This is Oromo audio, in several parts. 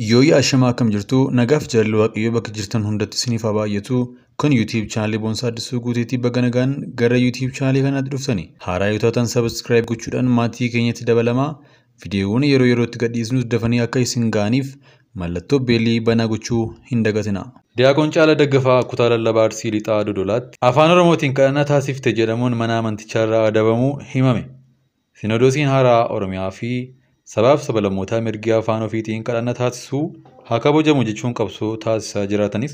Yooyi ashamaa akkam jirtu nagaaf jaalala waaqayyoo bakka jirtan hundatti isiniif haa baay'atu. Kun YouTube chaanalii Boonsaa Addisuu Guuteetii baga nagaan gara YouTube chaanalii kanaatti dhuftani. Haaraa yoo taatan subscribe gochuudhaan maatii keenyatti dabalamaa. Viidiyoowwan yeroo yerootti gadhiisnus dafanii akka isin ga'aniif mallattoo beelii banaa gochuu hin dagatina. Diyaaqoon Caalaa Daggafaa kutaa lallabaa Arsii Lixaa Dodolaatti afaan Oromootiin kadhannaa taasifte jedhamuun mana amanticharraa adabamuu himame. Sinodoosiin haaraa Oromiyaa fi sabaaf sablammootaa mirgi afaan ofiitiin kadhannaa taasisuu haa kabajamu jechuun qabsoo taasisaa jiraatanis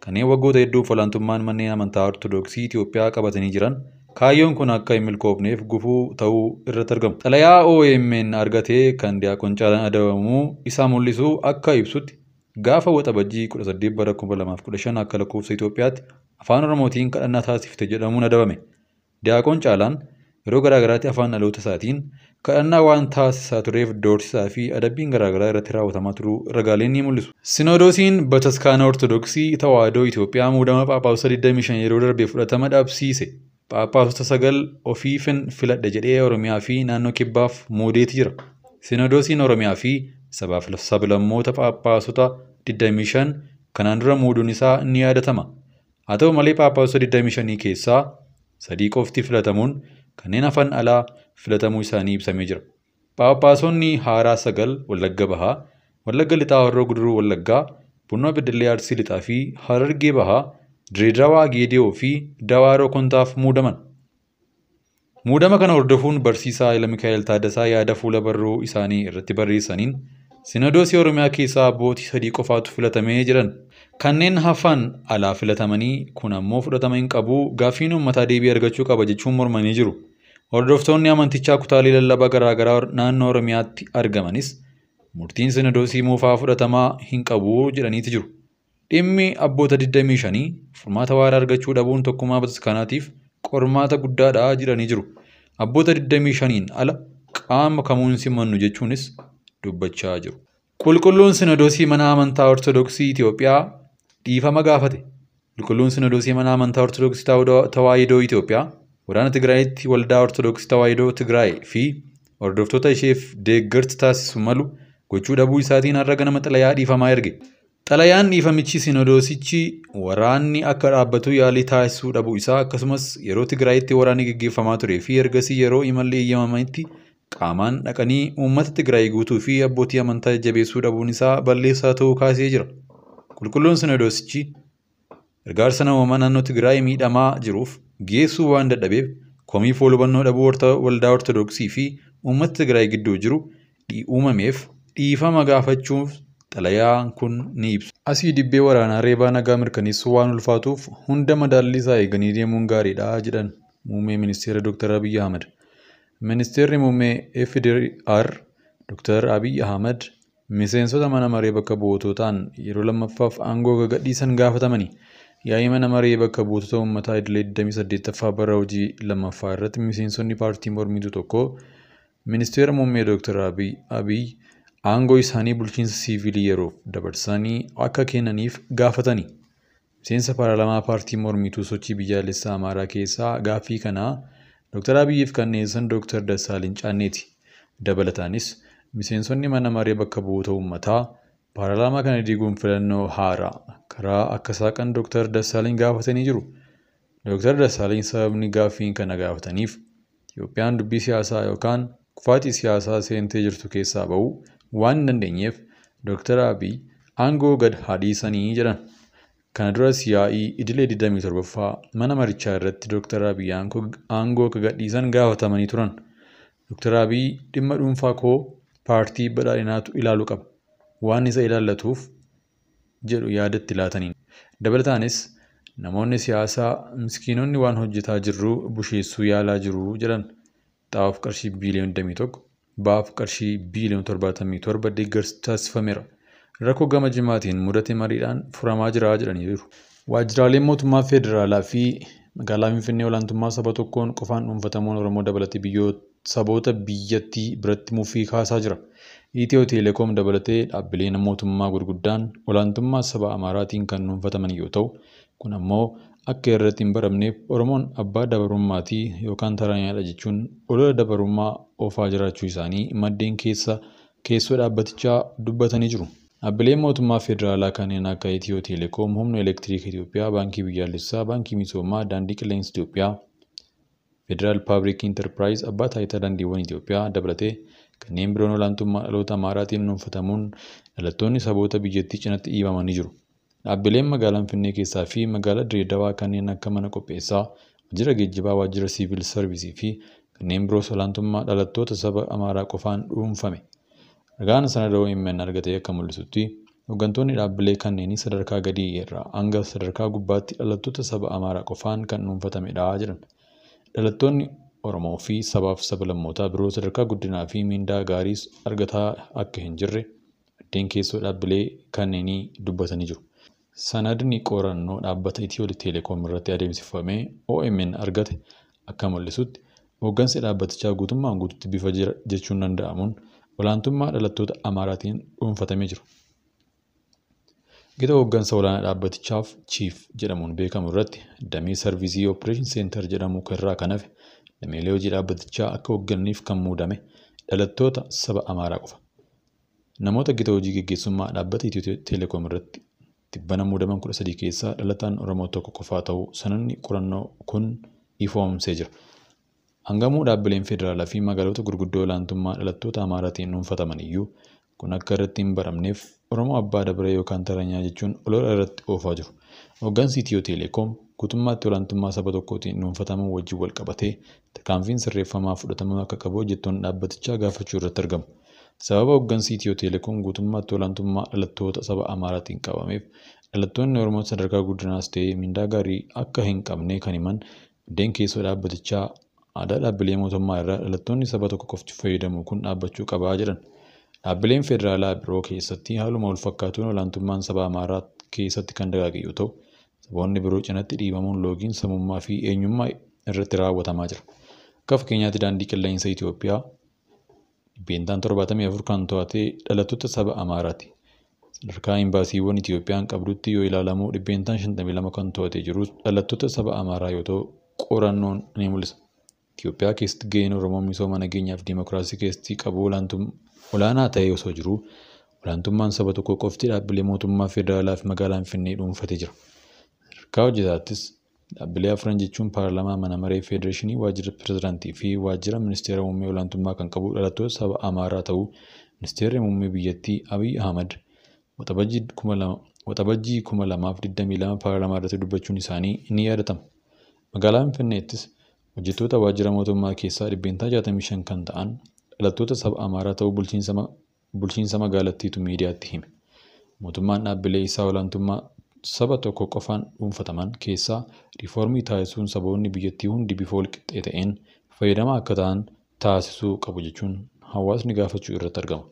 kanneen waggoota hedduuf olaantummaan manneen amantaa Ortodoksii Itoophiyaa qabatanii jiran kaayyoon kun akka hin milkoofneef gufuu ta'uu irratti argamu. Xalayaa OMN argatee kan Diyaaqoon Caalaan adabamuu isaa mul'isu akka ibsutti gaafa waxabajjii 18 bara 2015 akka lakkoofsa Itoophiyaatti afaan Oromootiin kadhannaa taasifte jedhamuun adabame. Diyaaqoon Caalaan yeroo garaagaraatti afaan dhaloota isaatiin kadhannaa waan taasisaa tureef doorsisaa fi adabbiin garaagaraa irratti raawwatamaa turuu ragaaleen ni mul'isu. Sinodoosiin Bataskaana Ortodoksii Tawaahidoo Itoophiyaa muudama Phaaphaasota 25 yeroo darbe fudhatama dhabsiise. Phaaphaasota 9 ofiifin filadha jedhee Oromiyaa fi naannoo Kibbaaf muudeeti jira. Sinodoosiin Oromiyaa fi sabaaf sablammoota Phaaphaasota 25 kanaan dura muuduun isaa ni yaadatama. Haa ta'u malee Phaaphaasota 25 keessaa 3 qofti filatamuun kanneen hafan alaa filatamuu isaanii ibsamee jira. Phaaphaasonni haaraa 9 Wallagga Bahaa, Wallagga Lixaa Horroo Guduruu Wallaggaa, Bunnoo Beddellee Arsii Lixaa fi Harargee Bahaa, Dirreedawaa Geediyoo fi Dawaaroo Kontaaf muudaman. Muudama kana hordofuun barsiisaa Hayila Mikaa'el Taaddasaa yaada fuula barruu isaanii irratti barreessaniin Sinodoosii Oromiyaa keessaa abbootii 3 qofaatu filatamee jiran. Kanneen hafan alaa filatamanii kun ammoo fudhatama hin qabu gaaffiin uummataa deebii argachuu qaba jechuun mormanii jiru. Hordoftoonni amantichaa kutaalee lallabaa garaagaraa naannoo Oromiyaatti argamanis murtiin Sinodoosii moofaa fudhatamaa hin qabu jedhaniiti jiru. Dhimmi abboota 25 furmaata waaraa argachuu dhabuun tokkummaa bataskaanaatiif qormaata guddaadha jedhanii jiru. Abboota 25 ala qaama kamuun simannu jechuunis dubbachaa jiru. Qulqulluun Sinodoosii mana amantaa Ortodoksii Itoophiyaa dhiifama gaafate. Qulqulluun Sinodoosii mana amantaa Ortodoksii Tawaahidoo Itoophiyaa waraana Tigraayitti waldaa Ortodoksii Tawaahidoo Tigraay fi hordoftoota isheef deeggarsa taasisu malu gochuu dhabuu isaatiin har'a ganama xalayaa dhiifamaa erge. Xalayaan dhiifamichi Sinodoosichi waraanni akka dhaabbatu yaalii taasisuu dhabuu isaa akkasumas yeroo Tigraayitti waraanni gaggeeffamaa turee fi ergasii yeroo imalli eeyyamamanitti qaamaan dhaqanii uummata Tigraay guutuu fi abbootii amantaa jajjabeessuu dhabuun isaa balleessaa ta'uu kaasee jira. Qulqulluun Sinodoosichi gargaarsa namoomaa naannoo Tigraay miidhamaa jiruuf geessuu waan dadhabeef komii hubannoo dhabuu waldaa Ortodoksii fi uummata Tigraay gidduu jiru uumameef dhiifama gaafachuuf xalayaan kun ni ibsa. Asii dibbee waraanaa reebaa nagaa mirkaneessuu waan ulfaatuuf hunda madaalli isaa eeganii deemuun gaariidha jedhan muummee ministeera Dr. Abiy Ahmed. Ministeerri muummee FDR Dr. Abiy Ahmed miseensota mana maree bakka bu'ootaan yeroo lammaffaaf aangoo gadhiisan gaafatamanii yaa'ii mana maree bakka bu'oota uummataa idilee 28ffaa bara hojii lammaffaa irratti miseensonni paartii mormituu tokko ministeera muummee Dr. Abiy aangoo isaanii bulchiinsa siivilii yeroof dabarsanii akka kennaniif gaafatanii. Miseensa paarlaamaa paartii mormituu sochii biyyaalessaa Amaaraa keessaa gaaffii kanaa Dr. Abiyyiif kan dhiyeessan Dr. Dassaaleny Caanneeti. Dabalataanis miseensonni mana maree bakka bu'oota uummataa paarlaamaa kana diiguun filannoo haaraa karaa akka saaqan Dr. Dassaaleny gaafatanii jiru. Dr. Dassaaleny sababni gaaffiin kana gaafataniif Itoophiyaan dubbii siyaasaa yookaan kufaatii siyaasaa seentee jirtu keessaa ba'uu waan hin dandeenyeef Dr. Abiy aangoo gad haa dhiisanii jedhan. Kana duras yaa'ii idilee 27ffaa mana marichaa irratti Dr. Abiy aangoo akka gadhiisan gaafatamanii turan. Dr. Abiy dhimma dhuunfaa koo paartii badhaadhinaatu ilaaluu qaba. Waan isa ilaallatuuf jedhu yaadatti laataniin. Dabalataanis namoonni siyaasaa miskiinonni waan hojjetaa jirru busheessuu yaalaa jiru jedhan. Xaa'oof qarshii biiliyoon 21 baaf qarshii biiliyoon 77 deeggarsi taasifameera. Rakkoo gama jimaatiin mudate mariidhaan furamaa jira jedhanii jiru. Waajjiraaleen mootummaa federaalaa fi magaalaa Finfinnee olaantummaa saba tokkoon qofaan dhuunfatamuun Oromoo dabalatee saboota biyyattii biratti mufii kaasaa jira. Itiyoo Teleekoom dabalatee dhaabbileen mootummaa gurguddaan olaantummaa saba Amaaraatiin kan dhuunfataman yoo ta'u, kun ammoo akka irratti hin baramneef Oromoon abbaa dabarummaatii yookaan taraanyaadha jechuun olola dabarummaa oofaa jiraachuu isaanii maddeen keessoo dhaabbatichaa dubbatanii jiru. Dhaabbileen mootummaa federaalaa kanneen akka Itiyoo Teleekoom, Humna Elektiriikii Itoophiyaa, Baankii Biyyaalessaa, Baankii Misoomaa, Daandii Qilleensa Itoophiyaa, Federal Public Enterprise, Abbaa Taayitaa Daandiiwwan Itoophiyaa dabalatee kanneen biroon olaantummaa dhaloota Amaaraatiin dhuunfatamuun dhalattoonni saboota biyyattii cinatti dhiibamanii jiru. Dhaabbileen magaalaa Finfinnee keessaa fi magaalaa Dirreedawaa kanneen akka mana qopheessaa, waajjira geejjibaa, waajjira siivil sarvisii fi kanneen biroos olaantummaa dhalattoota saba Amaaraa qofaan dhuunfame. Ragaan sanada OMN argate akka mul'isutti hooggantoonni dhaabbilee kanneenii sadarkaa gadii irraa hanga sadarkaa gubbaatti dhalattoota saba Amaaraa qofaan kan dhuunfatamedha jedhan. Dhalattoonni Oromoo fi sabaaf sab-lammootaa biroo sadarkaa guddinaa fi miindaa gaariis argataa akka hin jirre maddeen keessoo dhaabbilee kanneenii dubbatanii jiru. Sanadni qorannoo dhaabbata Itiyoo Teleekoom irratti adeemsifamee OMN argate akka mul'isutti hooggansi dhaabbatichaa guutummaan guututti bifa jechuun danda'amuun olaantummaa dhalattoota Amaaraatiin dhuunfatamee jiru. Gita hooggansa olaanaa dhaabbatichaaf Chief jedhamuun beekamu irratti damee Sarvisii Operation Center jedhamu irraa kan hafe dameelee hojii dhaabbatichaa akka hooggananiif kan muudame dhalattoota saba Amaaraa qofa. Namoota gita hojii gaggeessummaa dhaabbata Itiyoo Teleekoom irratti tibbana muudaman 13 keessaa dhalataan Oromoo tokko qofaa ta'uu sanadni qorannoo kun ifoomsee jira. Hangamuu dhaabbileen federaalaa fi magaalota gurguddoo olaantummaa dhalattoota Amaaraatiin dhuunfataman iyyuu kun akka irratti hin baramneef Oromoo abbaa dabaree yookaan taranyaa jechuun olola irratti oofaa jiru. Hooggansi Itiyoo Teleekoom guutummaatti olaantummaa saba tokkootiin dhuunfatamuu wajjin wal qabatee tarkaanfiin sirreeffamaa fudhatamuu akka qabu hojjettoonni dhaabbatichaa gaafachuu irratti argamu. Sababa hooggansi Itiyoo Teleekoom guutummaatti olaantummaa dhalattoota saba Amaaraatiin qabameef dhalattoonni Oromoo sadarkaa guddinaas ta'ee miindaa gaarii akka hin qabne kan himan maddeen keessoo dhaabbatichaa aadaa dhaabbilee mootummaa irraa dhalattoonni saba tokko qofti fayyadamu kun dhaabbachuu qabaa jedhan. Dhaabbileen federaalaa biroo keessatti haaluma wal fakkaatuun olaantummaan saba Amaaraa keessatti kan dagaage yoo ta'u, saboonni biroo cinatti dhiibamuun loogiin sabummaa fi eenyummaa irratti raawwatamaa jira. Akka fakkeenyaatti daandii qilleensa Itoophiyaa dhibbeentaan 74 kan to'ate dhalattoota saba Amaaraati. Sadarkaa imbaasiiwwan Itoophiyaan qabdutti yoo ilaalamu dhibbeentaan 52 kan to'atee jiru dhalattoota saba Amaaraa yoo ta'u, qorannoon ni mul'isa. Itoophiyaa keessatti gaheen Oromoo misooma nageenyaa fi diimokiraasii keessatti qabu olaanaa ta'ee osoo jiru olaantummaan saba tokko qofti dhaabbilee mootummaa federaalaa fi magaalaa Finfinnee dhuunfatee jira. Sadarkaa hojjetaattis dhaabbilee afran jechuun paarlaamaa, mana maree federeeshinii, waajjira pirezidaantii fi waajjira ministeera muummee olaantummaa kan qabu dhalattoota saba Amaaraa ta'uu ministeerri muummee biyyattii Abiy Ahmad waxabajjii 2022 paarlaamaa irratti dubbachuun isaanii ni yaadatama. Magaalaa Finfinneettis hojjettoota waajjira mootummaa keessaa dhibbeentaa 65 kan ta'an dhalattoota saba Amaaraa ta'uu bulchiinsa magaalattiitu miidiyaatti hime. Mootummaan dhaabbilee isaa olaantummaa saba tokko qofaan dhuunfataman keessaa riifoormii taasisuun saboonni biyyattii hundi bifa walqixxee ta'een fayyadamaa akka ta'an taasisuu qabu jechuun hawaasni gaafachuu irratti argama.